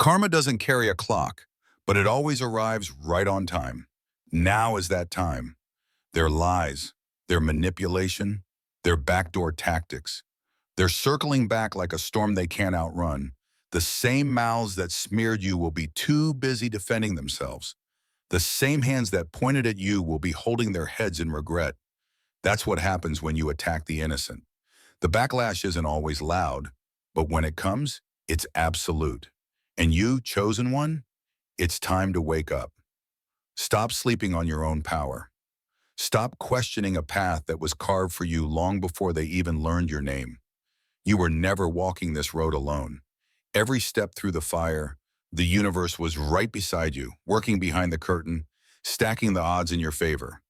Karma doesn't carry a clock, but it always arrives right on time. Now is that time. Their lies, their manipulation, their backdoor tactics. They're circling back like a storm they can't outrun. The same mouths that smeared you will be too busy defending themselves. The same hands that pointed at you will be holding their heads in regret. That's what happens when you attack the innocent. The backlash isn't always loud, but when it comes, it's absolute. And you, chosen one, it's time to wake up. Stop sleeping on your own power. Stop questioning a path that was carved for you long before they even learned your name. You were never walking this road alone. Every step through the fire, the universe was right beside you, working behind the curtain, stacking the odds in your favor.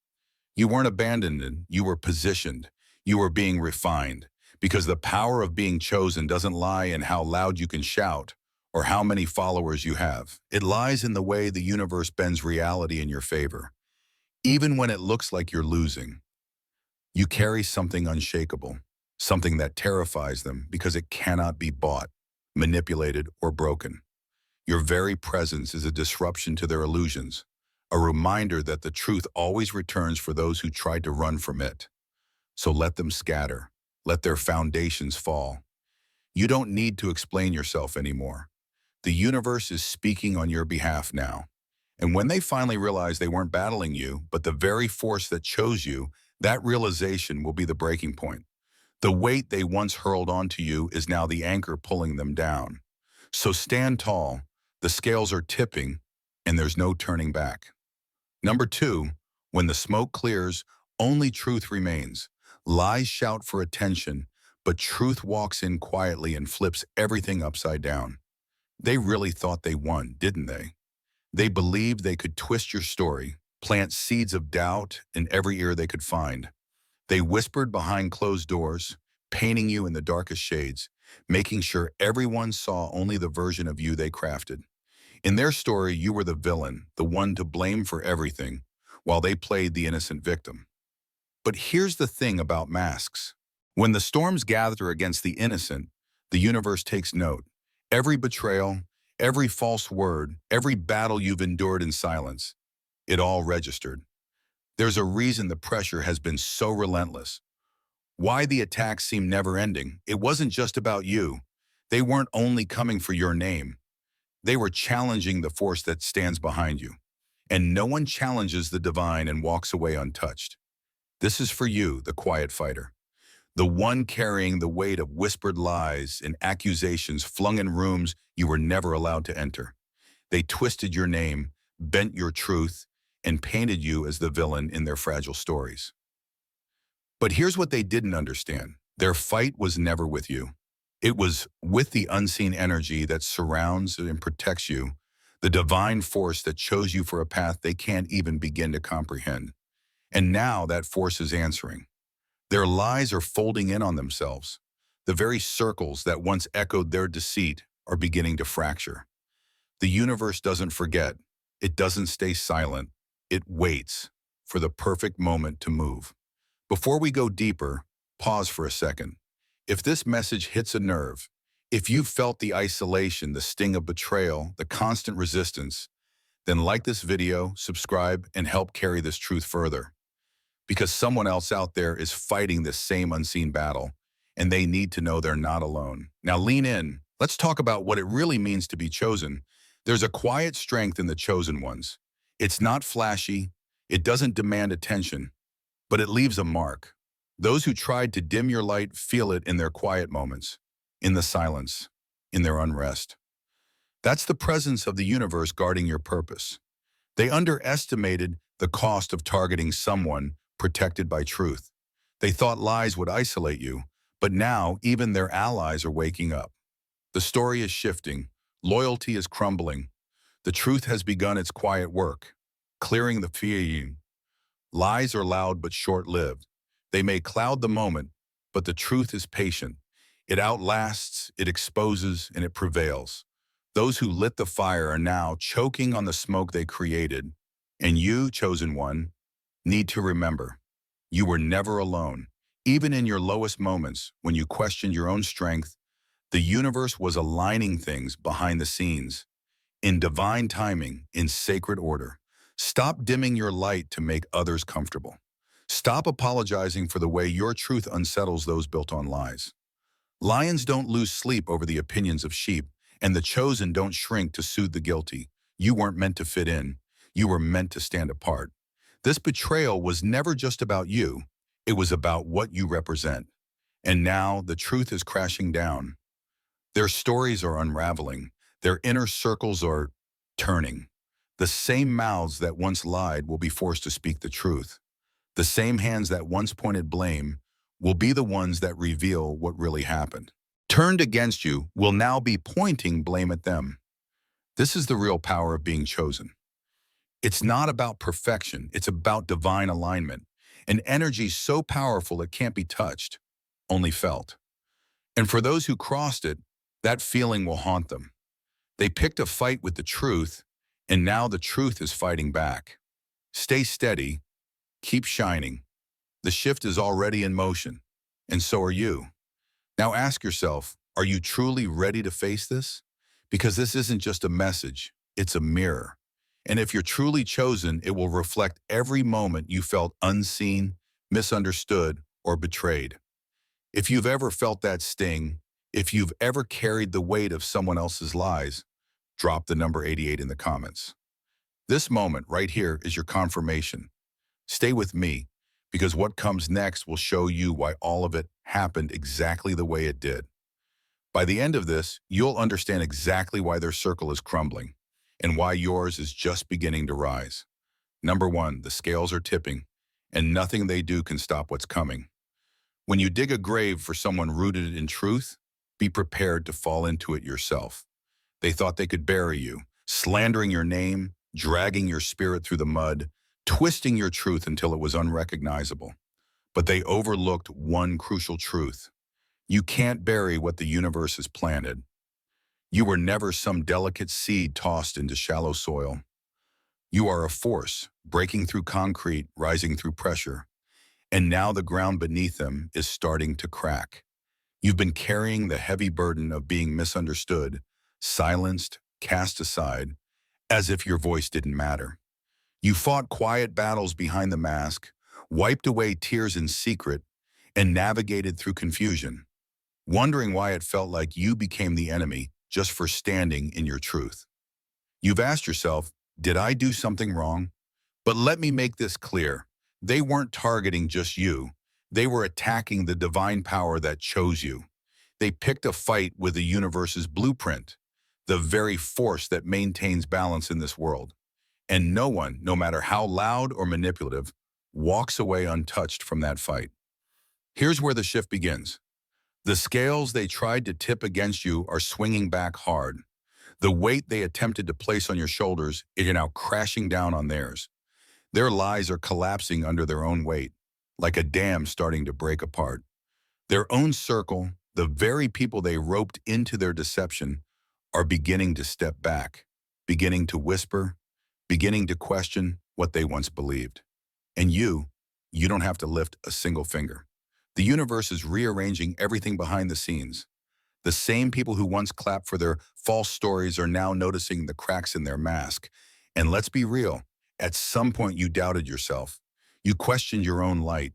You weren't abandoned, you were positioned. You were being refined, because the power of being chosen doesn't lie in how loud you can shout or how many followers you have. It lies in the way the universe bends reality in your favor. Even when it looks like you're losing, you carry something unshakable, something that terrifies them because it cannot be bought, manipulated, or broken. Your very presence is a disruption to their illusions, a reminder that the truth always returns for those who tried to run from it. So let them scatter, let their foundations fall. You don't need to explain yourself anymore. The universe is speaking on your behalf now. And when they finally realize they weren't battling you, but the very force that chose you, that realization will be the breaking point. The weight they once hurled onto you is now the anchor pulling them down. So stand tall, the scales are tipping, and there's no turning back. Number 2, when the smoke clears, only truth remains. Lies shout for attention, but truth walks in quietly and flips everything upside down. They really thought they won, didn't they? They believed they could twist your story, plant seeds of doubt in every ear they could find. They whispered behind closed doors, painting you in the darkest shades, making sure everyone saw only the version of you they crafted. In their story, you were the villain, the one to blame for everything, while they played the innocent victim. But here's the thing about masks. When the storms gather against the innocent, the universe takes note. Every betrayal, every false word, every battle you've endured in silence, it all registered. There's a reason the pressure has been so relentless. Why the attacks seem never-ending. It wasn't just about you. They weren't only coming for your name. They were challenging the force that stands behind you. And no one challenges the divine and walks away untouched. This is for you, the quiet fighter. The one carrying the weight of whispered lies and accusations flung in rooms you were never allowed to enter. They twisted your name, bent your truth, and painted you as the villain in their fragile stories. But here's what they didn't understand. Their fight was never with you. It was with the unseen energy that surrounds and protects you, the divine force that chose you for a path they can't even begin to comprehend. And now that force is answering. Their lies are folding in on themselves. The very circles that once echoed their deceit are beginning to fracture. The universe doesn't forget. It doesn't stay silent. It waits for the perfect moment to move. Before we go deeper, pause for a second. If this message hits a nerve, if you felt the isolation, the sting of betrayal, the constant resistance, then like this video, subscribe, and help carry this truth further. Because someone else out there is fighting this same unseen battle, and they need to know they're not alone. Now lean in. Let's talk about what it really means to be chosen. There's a quiet strength in the chosen ones. It's not flashy, it doesn't demand attention, but it leaves a mark. Those who tried to dim your light feel it in their quiet moments, in the silence, in their unrest. That's the presence of the universe guarding your purpose. They underestimated the cost of targeting someone protected by truth. They thought lies would isolate you, but now even their allies are waking up. The story is shifting, loyalty is crumbling. The truth has begun its quiet work, clearing the fear. Lies are loud but short-lived. They may cloud the moment, but the truth is patient. It outlasts, it exposes, and it prevails. Those who lit the fire are now choking on the smoke they created. And you, chosen one, need to remember, you were never alone. Even in your lowest moments, when you questioned your own strength, the universe was aligning things behind the scenes. in divine timing, in sacred order. Stop dimming your light to make others comfortable. Stop apologizing for the way your truth unsettles those built on lies. Lions don't lose sleep over the opinions of sheep, and the chosen don't shrink to soothe the guilty. You weren't meant to fit in. You were meant to stand apart. This betrayal was never just about you. It was about what you represent. And now the truth is crashing down. Their stories are unraveling. Their inner circles are turning. The same mouths that once lied will be forced to speak the truth. The same hands that once pointed blame will be the ones that reveal what really happened. Turned against you will now be pointing blame at them. This is the real power of being chosen. It's not about perfection, it's about divine alignment. An energy so powerful it can't be touched, only felt. And for those who crossed it, that feeling will haunt them. They picked a fight with the truth, and now the truth is fighting back. Stay steady, keep shining. The shift is already in motion, and so are you. Now ask yourself, are you truly ready to face this? Because this isn't just a message, it's a mirror. And if you're truly chosen, it will reflect every moment you felt unseen, misunderstood, or betrayed. If you've ever felt that sting, if you've ever carried the weight of someone else's lies, drop the number 88 in the comments. This moment right here is your confirmation. Stay with me, because what comes next will show you why all of it happened exactly the way it did. By the end of this, you'll understand exactly why their circle is crumbling and why yours is just beginning to rise. Number one, the scales are tipping, and nothing they do can stop what's coming. When you dig a grave for someone rooted in truth, be prepared to fall into it yourself. They thought they could bury you, slandering your name, dragging your spirit through the mud, twisting your truth until it was unrecognizable. But they overlooked one crucial truth. You can't bury what the universe has planted. You were never some delicate seed tossed into shallow soil. You are a force, breaking through concrete, rising through pressure. And now the ground beneath them is starting to crack. You've been carrying the heavy burden of being misunderstood, silenced, cast aside, as if your voice didn't matter. You fought quiet battles behind the mask, wiped away tears in secret, and navigated through confusion, wondering why it felt like you became the enemy just for standing in your truth. You've asked yourself, did I do something wrong? But let me make this clear. They weren't targeting just you. They were attacking the divine power that chose you. They picked a fight with the universe's blueprint, the very force that maintains balance in this world. And no one, no matter how loud or manipulative, walks away untouched from that fight. Here's where the shift begins. The scales they tried to tip against you are swinging back hard. The weight they attempted to place on your shoulders is now crashing down on theirs. Their lies are collapsing under their own weight, like a dam starting to break apart. Their own circle, the very people they roped into their deception, are beginning to step back, beginning to whisper, beginning to question what they once believed. And you don't have to lift a single finger. The universe is rearranging everything behind the scenes. The same people who once clapped for their false stories are now noticing the cracks in their mask. And let's be real, at some point you doubted yourself. You questioned your own light.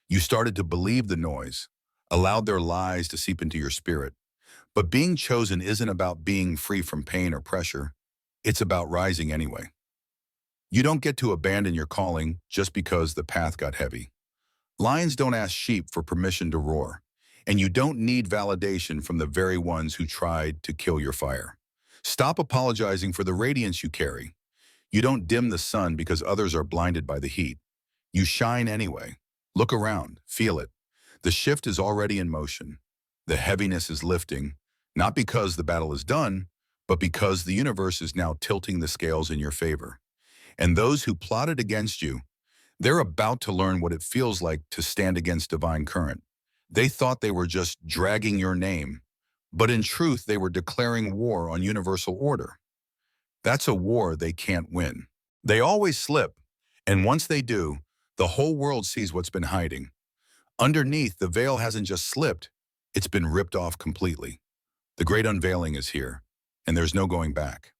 You started to believe the noise, allowed their lies to seep into your spirit. But being chosen isn't about being free from pain or pressure. It's about rising anyway. You don't get to abandon your calling just because the path got heavy. Lions don't ask sheep for permission to roar, and you don't need validation from the very ones who tried to kill your fire. Stop apologizing for the radiance you carry. You don't dim the sun because others are blinded by the heat. You shine anyway. Look around, feel it. The shift is already in motion. The heaviness is lifting, not because the battle is done, but because the universe is now tilting the scales in your favor. And those who plotted against you, they're about to learn what it feels like to stand against divine current. They thought they were just dragging your name, but in truth, they were declaring war on universal order. That's a war they can't win. They always slip, and once they do, the whole world sees what's been hiding. Underneath, the veil hasn't just slipped, it's been ripped off completely. The great unveiling is here, and there's no going back.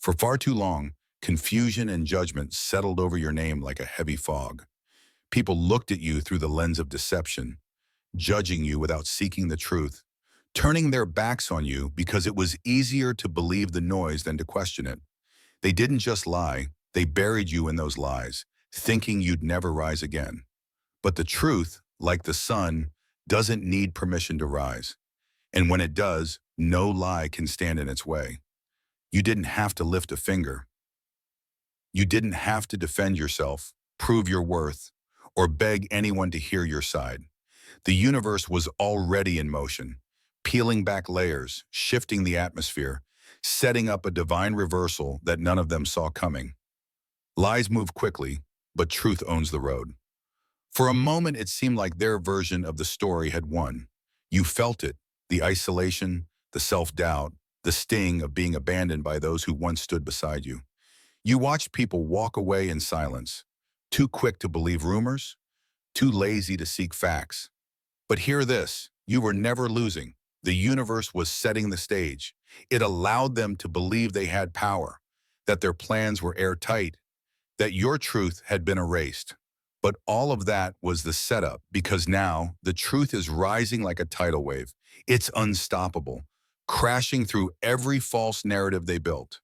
For far too long, confusion and judgment settled over your name like a heavy fog. People looked at you through the lens of deception, judging you without seeking the truth, turning their backs on you because it was easier to believe the noise than to question it. They didn't just lie, they buried you in those lies, thinking you'd never rise again. But the truth, like the sun, doesn't need permission to rise. And when it does, no lie can stand in its way. You didn't have to lift a finger. You didn't have to defend yourself, prove your worth, or beg anyone to hear your side. The universe was already in motion, peeling back layers, shifting the atmosphere, setting up a divine reversal that none of them saw coming. Lies move quickly, but truth owns the road. For a moment, it seemed like their version of the story had won. You felt it, the isolation, the self-doubt, the sting of being abandoned by those who once stood beside you. You watched people walk away in silence, too quick to believe rumors, too lazy to seek facts. But hear this, you were never losing. The universe was setting the stage. It allowed them to believe they had power, that their plans were airtight, that your truth had been erased. But all of that was the setup, because now the truth is rising like a tidal wave. It's unstoppable, crashing through every false narrative they built.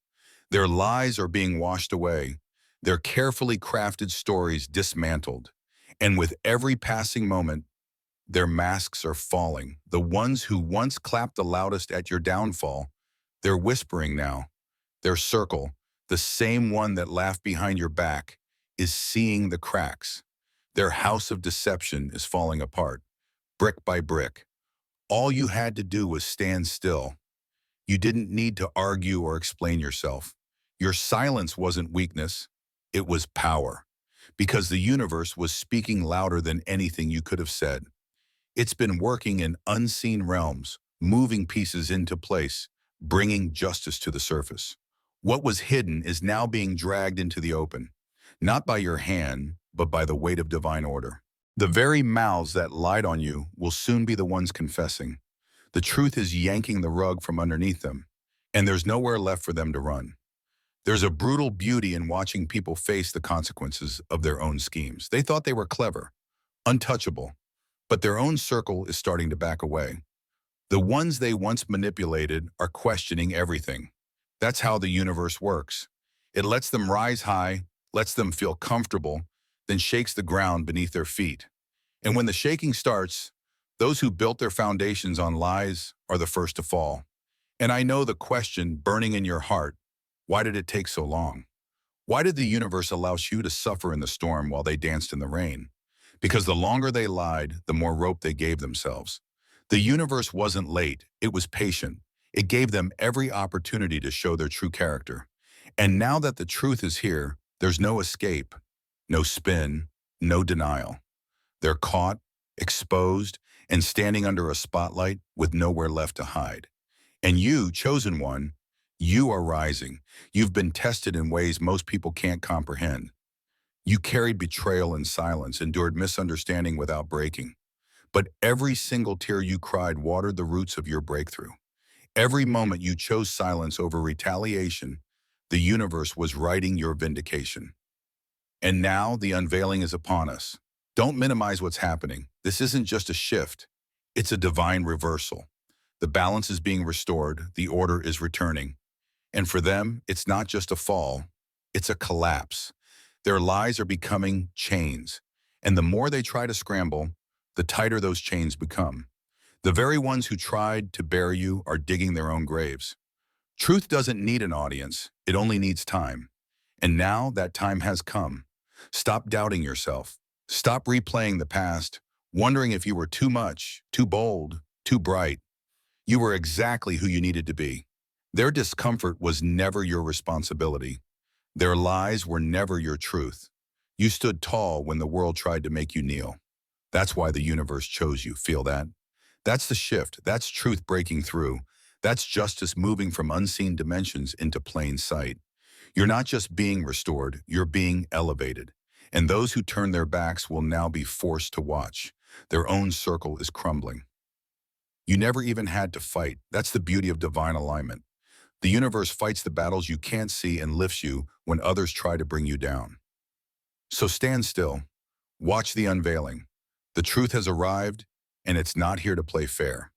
Their lies are being washed away, their carefully crafted stories dismantled. And with every passing moment, their masks are falling. The ones who once clapped the loudest at your downfall, they're whispering now. Their circle, the same one that laughed behind your back, is seeing the cracks. Their house of deception is falling apart, brick by brick. All you had to do was stand still. You didn't need to argue or explain yourself. Your silence wasn't weakness, it was power, because the universe was speaking louder than anything you could have said. It's been working in unseen realms, moving pieces into place, bringing justice to the surface. What was hidden is now being dragged into the open, not by your hand, but by the weight of divine order. The very mouths that lied on you will soon be the ones confessing. The truth is yanking the rug from underneath them, and there's nowhere left for them to run. There's a brutal beauty in watching people face the consequences of their own schemes. They thought they were clever, untouchable, but their own circle is starting to back away. The ones they once manipulated are questioning everything. That's how the universe works. It lets them rise high, lets them feel comfortable, then shakes the ground beneath their feet. And when the shaking starts, those who built their foundations on lies are the first to fall. And I know the question burning in your heart, why did it take so long? Why did the universe allow you to suffer in the storm while they danced in the rain? Because the longer they lied, the more rope they gave themselves. The universe wasn't late, it was patient. It gave them every opportunity to show their true character. And now that the truth is here, there's no escape, no spin, no denial. They're caught, exposed, and standing under a spotlight with nowhere left to hide. And you, chosen one, you are rising. You've been tested in ways most people can't comprehend. You carried betrayal in silence, endured misunderstanding without breaking. But every single tear you cried watered the roots of your breakthrough. Every moment you chose silence over retaliation, the universe was writing your vindication. And now the unveiling is upon us. Don't minimize what's happening. This isn't just a shift. It's a divine reversal. The balance is being restored. The order is returning. And for them, it's not just a fall. It's a collapse. Their lies are becoming chains. And the more they try to scramble, the tighter those chains become. The very ones who tried to bury you are digging their own graves. Truth doesn't need an audience. It only needs time. And now that time has come. Stop doubting yourself. Stop replaying the past, wondering if you were too much, too bold, too bright. You were exactly who you needed to be. Their discomfort was never your responsibility. Their lies were never your truth. You stood tall when the world tried to make you kneel. That's why the universe chose you. Feel that? That's the shift. That's truth breaking through. That's justice moving from unseen dimensions into plain sight. You're not just being restored, you're being elevated. And those who turn their backs will now be forced to watch. Their own circle is crumbling. You never even had to fight. That's the beauty of divine alignment. The universe fights the battles you can't see and lifts you when others try to bring you down. So stand still. Watch the unveiling. The truth has arrived, and it's not here to play fair.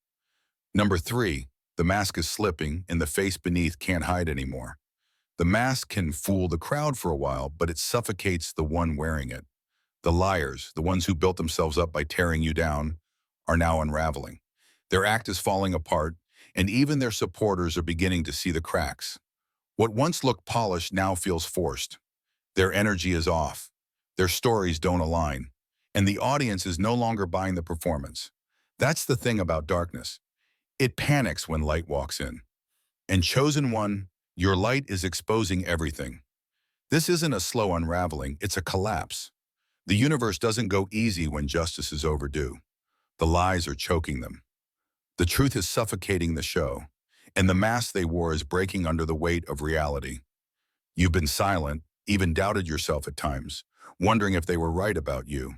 Number 3, the mask is slipping and the face beneath can't hide anymore. The mask can fool the crowd for a while, but it suffocates the one wearing it. The liars, the ones who built themselves up by tearing you down, are now unraveling. Their act is falling apart, and even their supporters are beginning to see the cracks. What once looked polished now feels forced. Their energy is off. Their stories don't align. And the audience is no longer buying the performance. That's the thing about darkness. It panics when light walks in. And chosen one, your light is exposing everything. This isn't a slow unraveling, it's a collapse. The universe doesn't go easy when justice is overdue. The lies are choking them. The truth is suffocating the show, and the mask they wore is breaking under the weight of reality. You've been silent, even doubted yourself at times, wondering if they were right about you.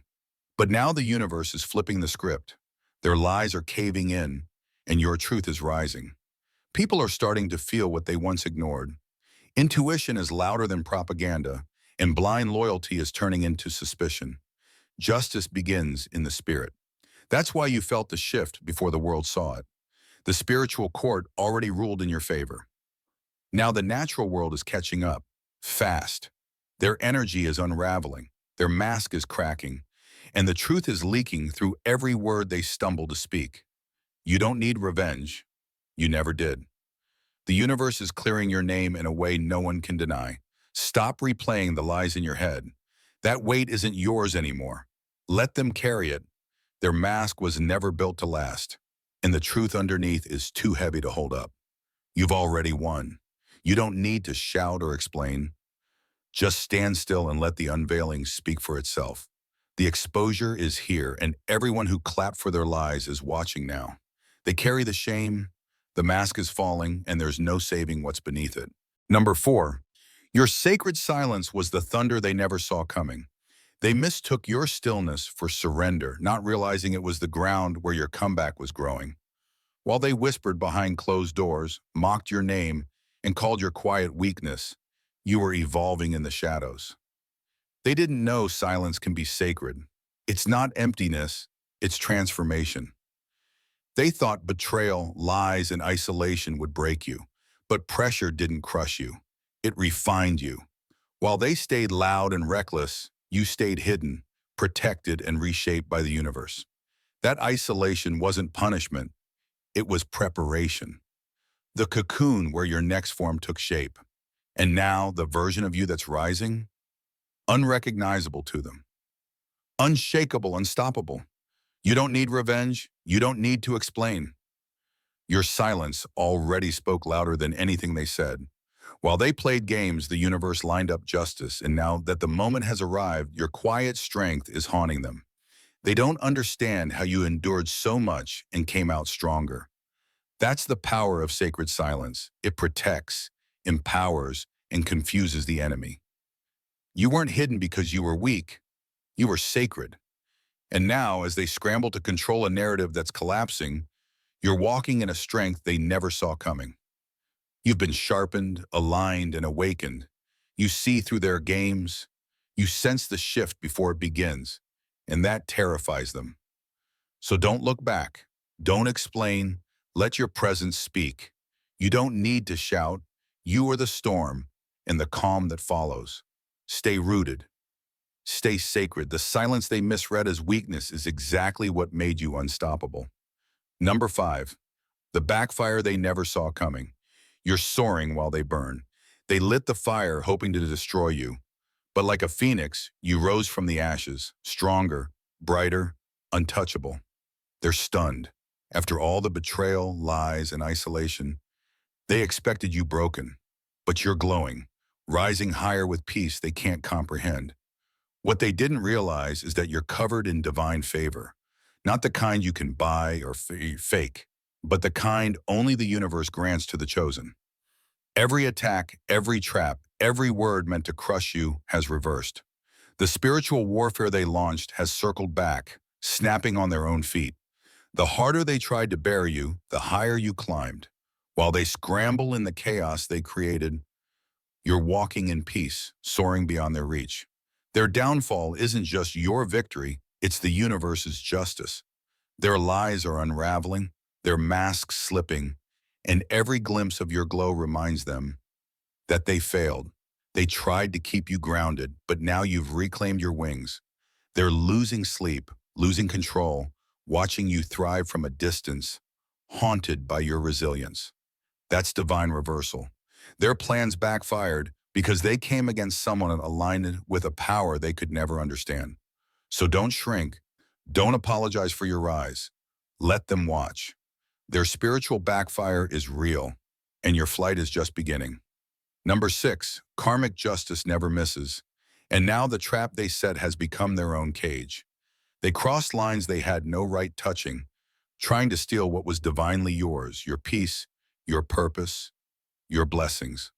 But now the universe is flipping the script. Their lies are caving in, and your truth is rising. People are starting to feel what they once ignored. Intuition is louder than propaganda, and blind loyalty is turning into suspicion. Justice begins in the spirit. That's why you felt the shift before the world saw it. The spiritual court already ruled in your favor. Now the natural world is catching up, fast. Their energy is unraveling, their mask is cracking, and the truth is leaking through every word they stumble to speak. You don't need revenge. You never did. The universe is clearing your name in a way no one can deny. Stop replaying the lies in your head. That weight isn't yours anymore. Let them carry it. Their mask was never built to last, and the truth underneath is too heavy to hold up. You've already won. You don't need to shout or explain. Just stand still and let the unveiling speak for itself. The exposure is here, and everyone who clapped for their lies is watching now. They carry the shame, the mask is falling, and there's no saving what's beneath it. Number 4, your sacred silence was the thunder they never saw coming. They mistook your stillness for surrender, not realizing it was the ground where your comeback was growing. While they whispered behind closed doors, mocked your name, and called your quiet weakness, you were evolving in the shadows. They didn't know silence can be sacred. It's not emptiness, it's transformation. They thought betrayal, lies, and isolation would break you, but pressure didn't crush you. It refined you. While they stayed loud and reckless, you stayed hidden, protected, and reshaped by the universe. That isolation wasn't punishment, it was preparation. The cocoon where your next form took shape. And now, the version of you that's rising, unrecognizable to them. Unshakable, unstoppable. You don't need revenge, you don't need to explain. Your silence already spoke louder than anything they said. While they played games, the universe lined up justice, and now that the moment has arrived, your quiet strength is haunting them. They don't understand how you endured so much and came out stronger. That's the power of sacred silence. It protects, empowers, and confuses the enemy. You weren't hidden because you were weak. You were sacred. And now, as they scramble to control a narrative that's collapsing, you're walking in a strength they never saw coming. You've been sharpened, aligned, and awakened. You see through their games. You sense the shift before it begins, and that terrifies them. So don't look back. Don't explain. Let your presence speak. You don't need to shout. You are the storm and the calm that follows. Stay rooted. Stay sacred. The silence they misread as weakness is exactly what made you unstoppable. Number 5, the backfire they never saw coming. You're soaring while they burn. They lit the fire hoping to destroy you. But like a phoenix, you rose from the ashes, stronger, brighter, untouchable. They're stunned. After all the betrayal, lies, and isolation, they expected you broken. But you're glowing, rising higher with peace they can't comprehend. What they didn't realize is that you're covered in divine favor. Not the kind you can buy or fake, but the kind only the universe grants to the chosen. Every attack, every trap, every word meant to crush you has reversed. The spiritual warfare they launched has circled back, snapping on their own feet. The harder they tried to bury you, the higher you climbed. While they scramble in the chaos they created, you're walking in peace, soaring beyond their reach. Their downfall isn't just your victory, it's the universe's justice. Their lies are unraveling, their masks slipping, and every glimpse of your glow reminds them that they failed. They tried to keep you grounded, but now you've reclaimed your wings. They're losing sleep, losing control, watching you thrive from a distance, haunted by your resilience. That's divine reversal. Their plans backfired because they came against someone aligned with a power they could never understand. So don't shrink. Don't apologize for your rise. Let them watch. Their spiritual backfire is real, and your flight is just beginning. Number 6, karmic justice never misses. And now the trap they set has become their own cage. They crossed lines they had no right touching, trying to steal what was divinely yours, your peace, your purpose, your blessings.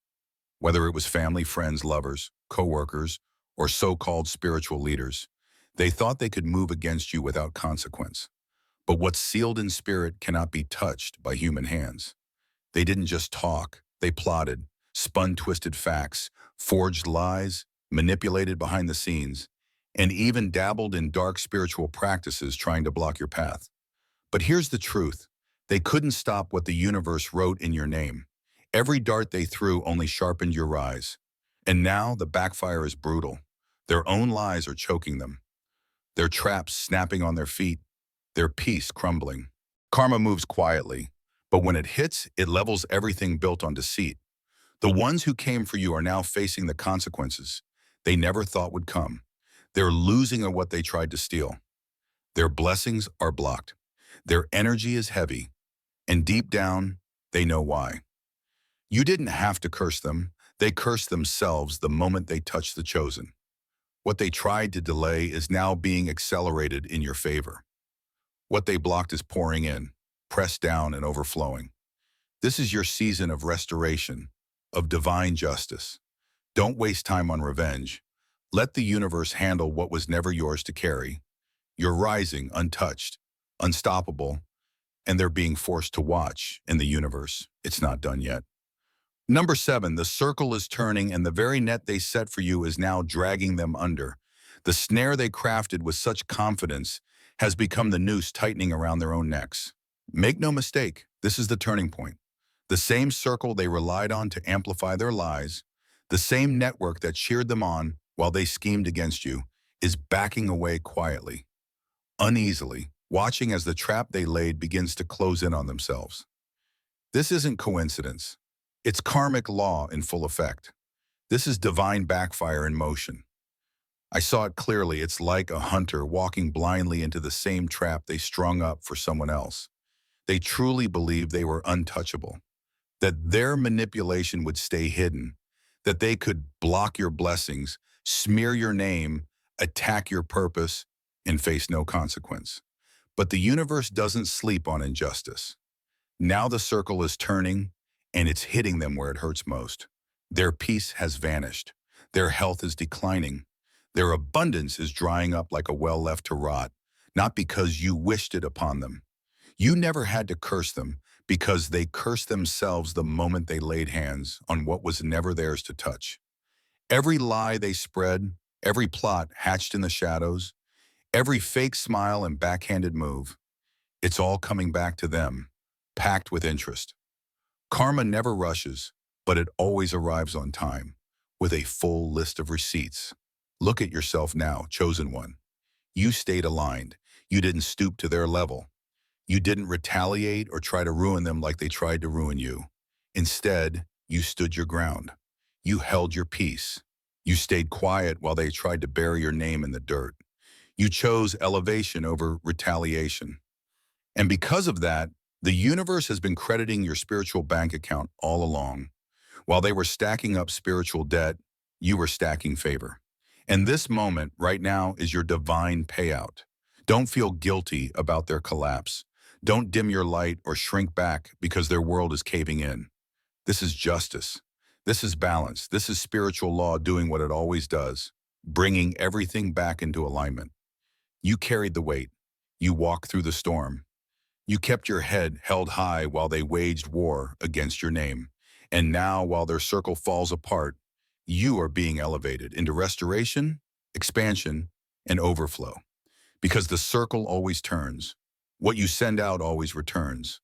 Whether it was family, friends, lovers, co-workers, or so-called spiritual leaders, they thought they could move against you without consequence. But what's sealed in spirit cannot be touched by human hands. They didn't just talk, they plotted, spun twisted facts, forged lies, manipulated behind the scenes, and even dabbled in dark spiritual practices trying to block your path. But here's the truth. They couldn't stop what the universe wrote in your name. Every dart they threw only sharpened your rise. And now the backfire is brutal. Their own lies are choking them. Their traps snapping on their feet, their peace crumbling. Karma moves quietly, but when it hits, it levels everything built on deceit. The ones who came for you are now facing the consequences they never thought would come. They're losing on what they tried to steal. Their blessings are blocked. Their energy is heavy, and deep down, they know why. You didn't have to curse them. They cursed themselves the moment they touched the chosen. What they tried to delay is now being accelerated in your favor. What they blocked is pouring in, pressed down and overflowing. This is your season of restoration, of divine justice. Don't waste time on revenge. Let the universe handle what was never yours to carry. You're rising untouched, unstoppable, and they're being forced to watch in the universe. It's not done yet. Number 7, the circle is turning and the very net they set for you is now dragging them under. The snare they crafted with such confidence has become the noose tightening around their own necks. Make no mistake, this is the turning point. The same circle they relied on to amplify their lies, the same network that cheered them on while they schemed against you, is backing away quietly, uneasily, watching as the trap they laid begins to close in on themselves. This isn't coincidence. It's karmic law in full effect. This is divine backfire in motion. I saw it clearly. It's like a hunter walking blindly into the same trap they strung up for someone else. They truly believed they were untouchable, that their manipulation would stay hidden, that they could block your blessings, smear your name, attack your purpose, and face no consequence. But the universe doesn't sleep on injustice. Now the circle is turning, and it's hitting them where it hurts most. Their peace has vanished. Their health is declining. Their abundance is drying up like a well left to rot, not because you wished it upon them. You never had to curse them because they cursed themselves the moment they laid hands on what was never theirs to touch. Every lie they spread, every plot hatched in the shadows, every fake smile and backhanded move, it's all coming back to them, packed with interest. Karma never rushes, but it always arrives on time, with a full list of receipts. Look at yourself now, chosen one. You stayed aligned. You didn't stoop to their level. You didn't retaliate or try to ruin them like they tried to ruin you. Instead, you stood your ground. You held your peace. You stayed quiet while they tried to bury your name in the dirt. You chose elevation over retaliation. And because of that, the universe has been crediting your spiritual bank account all along. While they were stacking up spiritual debt, you were stacking favor. And this moment right now is your divine payout. Don't feel guilty about their collapse. Don't dim your light or shrink back because their world is caving in. This is justice. This is balance. This is spiritual law doing what it always does, bringing everything back into alignment. You carried the weight. You walked through the storm. You kept your head held high while they waged war against your name. And now, while their circle falls apart, you are being elevated into restoration, expansion, and overflow. Because the circle always turns. What you send out always returns.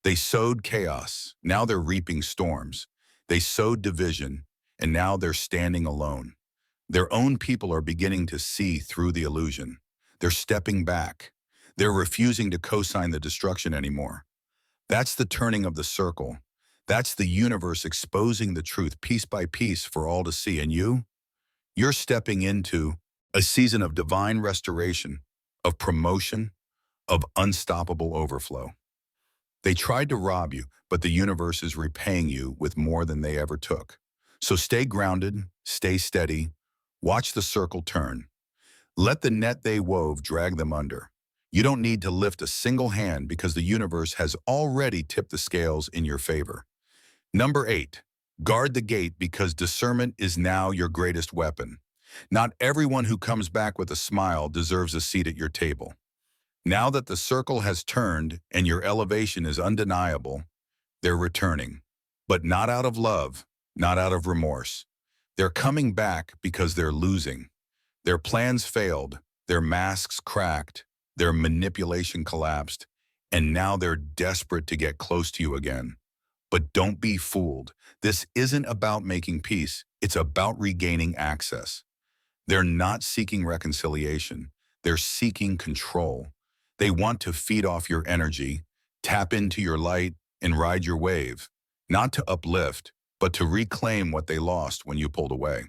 They sowed chaos, now they're reaping storms. They sowed division, and now they're standing alone. Their own people are beginning to see through the illusion. They're stepping back. They're refusing to co-sign the destruction anymore. That's the turning of the circle. That's the universe exposing the truth piece by piece for all to see. And you're stepping into a season of divine restoration, of promotion, of unstoppable overflow. They tried to rob you, but the universe is repaying you with more than they ever took. So stay grounded, stay steady, watch the circle turn. Let the net they wove drag them under. You don't need to lift a single hand because the universe has already tipped the scales in your favor. Number 8, guard the gate because discernment is now your greatest weapon. Not everyone who comes back with a smile deserves a seat at your table. Now that the circle has turned and your elevation is undeniable, they're returning. But not out of love, not out of remorse. They're coming back because they're losing. Their plans failed, their masks cracked, their manipulation collapsed, and now they're desperate to get close to you again. But don't be fooled. This isn't about making peace. It's about regaining access. They're not seeking reconciliation. They're seeking control. They want to feed off your energy, tap into your light, and ride your wave. Not to uplift, but to reclaim what they lost when you pulled away.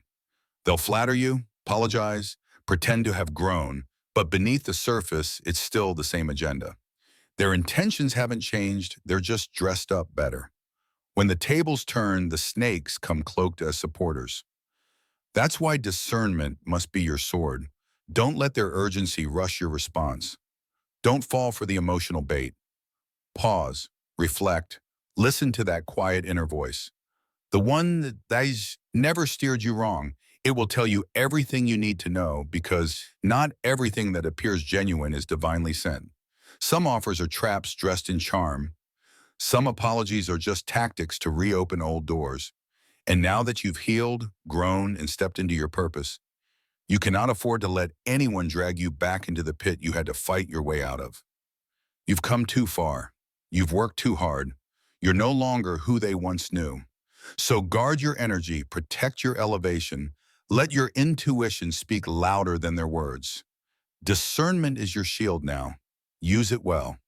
They'll flatter you, apologize, pretend to have grown, but beneath the surface, it's still the same agenda. Their intentions haven't changed, they're just dressed up better. When the tables turn, the snakes come cloaked as supporters. That's why discernment must be your sword. Don't let their urgency rush your response. Don't fall for the emotional bait. Pause, reflect, listen to that quiet inner voice. The one that's never steered you wrong. It will tell you everything you need to know because not everything that appears genuine is divinely sent. Some offers are traps dressed in charm. Some apologies are just tactics to reopen old doors. And now that you've healed, grown, and stepped into your purpose, you cannot afford to let anyone drag you back into the pit you had to fight your way out of. You've come too far. You've worked too hard. You're no longer who they once knew. So guard your energy, protect your elevation, let your intuition speak louder than their words. Discernment is your shield now. Use it well.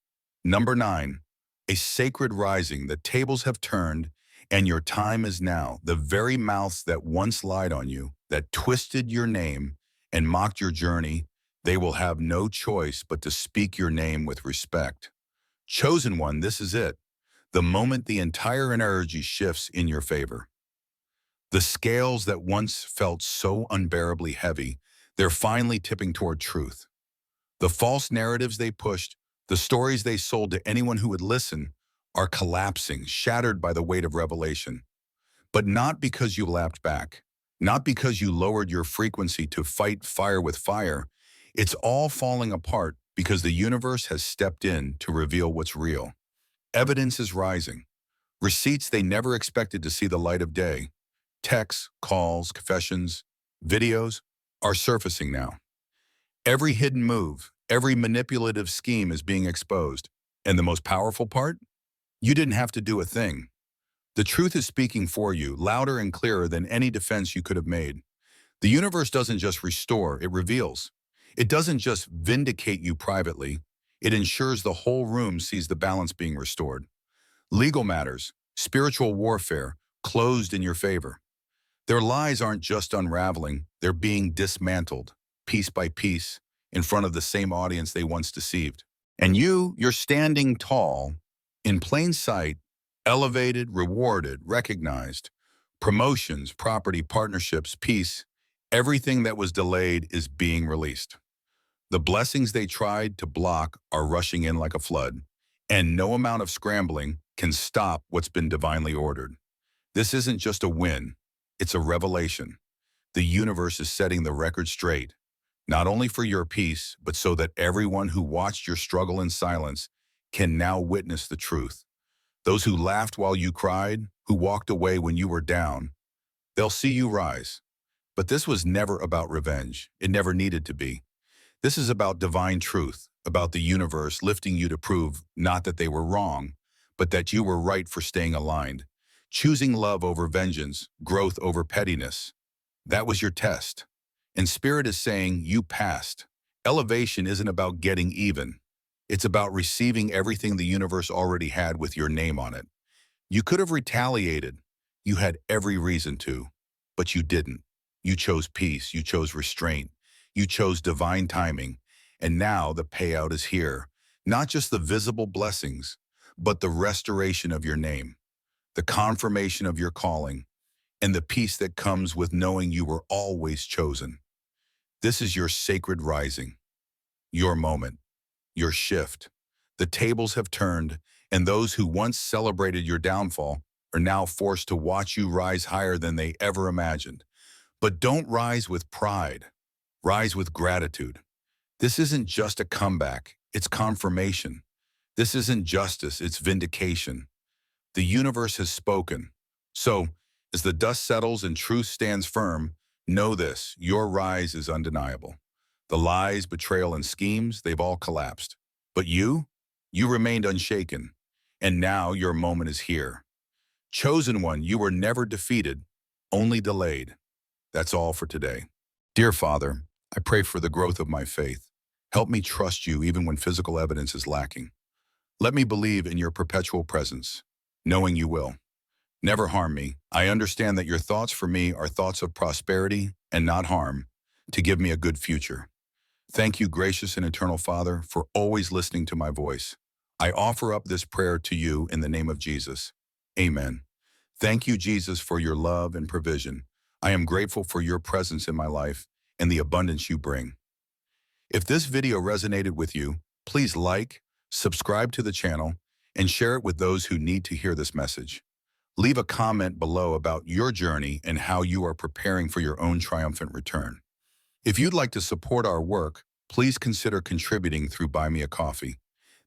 Number 9, a sacred rising. The tables have turned, and your time is now. The very mouths that once lied on you, that twisted your name and mocked your journey, they will have no choice but to speak your name with respect. Chosen one, this is it. The moment the entire energy shifts in your favor. The scales that once felt so unbearably heavy, they're finally tipping toward truth. The false narratives they pushed, the stories they sold to anyone who would listen, are collapsing, shattered by the weight of revelation. But not because you lapped back, not because you lowered your frequency to fight fire with fire. It's all falling apart because the universe has stepped in to reveal what's real. Evidence is rising. Receipts they never expected to see the light of day. Texts, calls, confessions, videos are surfacing now. Every hidden move, every manipulative scheme is being exposed. And the most powerful part? You didn't have to do a thing. The truth is speaking for you, louder and clearer than any defense you could have made. The universe doesn't just restore, it reveals. It doesn't just vindicate you privately. It ensures the whole room sees the balance being restored. Legal matters, spiritual warfare, closed in your favor. Their lies aren't just unraveling, they're being dismantled, piece by piece, in front of the same audience they once deceived. And you're standing tall, in plain sight, elevated, rewarded, recognized. Promotions, property, partnerships, peace, everything that was delayed is being released. The blessings they tried to block are rushing in like a flood, and no amount of scrambling can stop what's been divinely ordered. This isn't just a win, it's a revelation. The universe is setting the record straight, not only for your peace, but so that everyone who watched your struggle in silence can now witness the truth. Those who laughed while you cried, who walked away when you were down, they'll see you rise. But this was never about revenge. It never needed to be. This is about divine truth, about the universe lifting you to prove not that they were wrong, but that you were right for staying aligned, choosing love over vengeance, growth over pettiness. That was your test. And Spirit is saying you passed. Elevation isn't about getting even. It's about receiving everything the universe already had with your name on it. You could have retaliated. You had every reason to, but you didn't. You chose peace. You chose restraint. You chose divine timing. And now the payout is here. Not just the visible blessings, but the restoration of your name, the confirmation of your calling, and the peace that comes with knowing you were always chosen. This is your sacred rising, your moment, your shift. The tables have turned, and those who once celebrated your downfall are now forced to watch you rise higher than they ever imagined. But don't rise with pride. Rise with gratitude. This isn't just a comeback, it's confirmation. This isn't justice, it's vindication. The universe has spoken. So, as the dust settles and truth stands firm, know this, your rise is undeniable. The lies, betrayal, and schemes, they've all collapsed. But you remained unshaken. And now your moment is here. Chosen one, you were never defeated, only delayed. That's all for today. Dear Father, I pray for the growth of my faith. Help me trust you even when physical evidence is lacking. Let me believe in your perpetual presence, knowing you will never harm me. I understand that your thoughts for me are thoughts of prosperity and not harm, to give me a good future. Thank you, gracious and eternal Father, for always listening to my voice. I offer up this prayer to you in the name of Jesus. Amen. Thank you, Jesus, for your love and provision. I am grateful for your presence in my life and the abundance you bring. If this video resonated with you, please like, subscribe to the channel, and share it with those who need to hear this message. Leave a comment below about your journey and how you are preparing for your own triumphant return. If you'd like to support our work, please consider contributing through Buy Me a Coffee.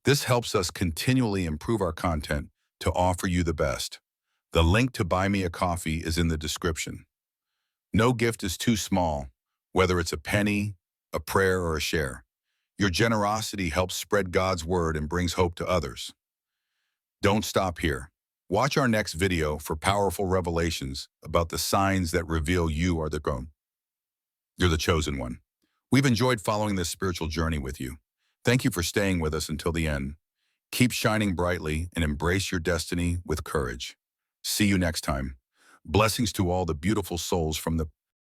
This helps us continually improve our content to offer you the best. The link to Buy Me a Coffee is in the description. No gift is too small, whether it's a penny, a prayer, or a share. Your generosity helps spread God's word and brings hope to others. Don't stop here. Watch our next video for powerful revelations about the signs that reveal you're the chosen one. We've enjoyed following this spiritual journey with you. Thank you for staying with us until the end. Keep shining brightly and embrace your destiny with courage. See you next time. Blessings to all the beautiful souls from the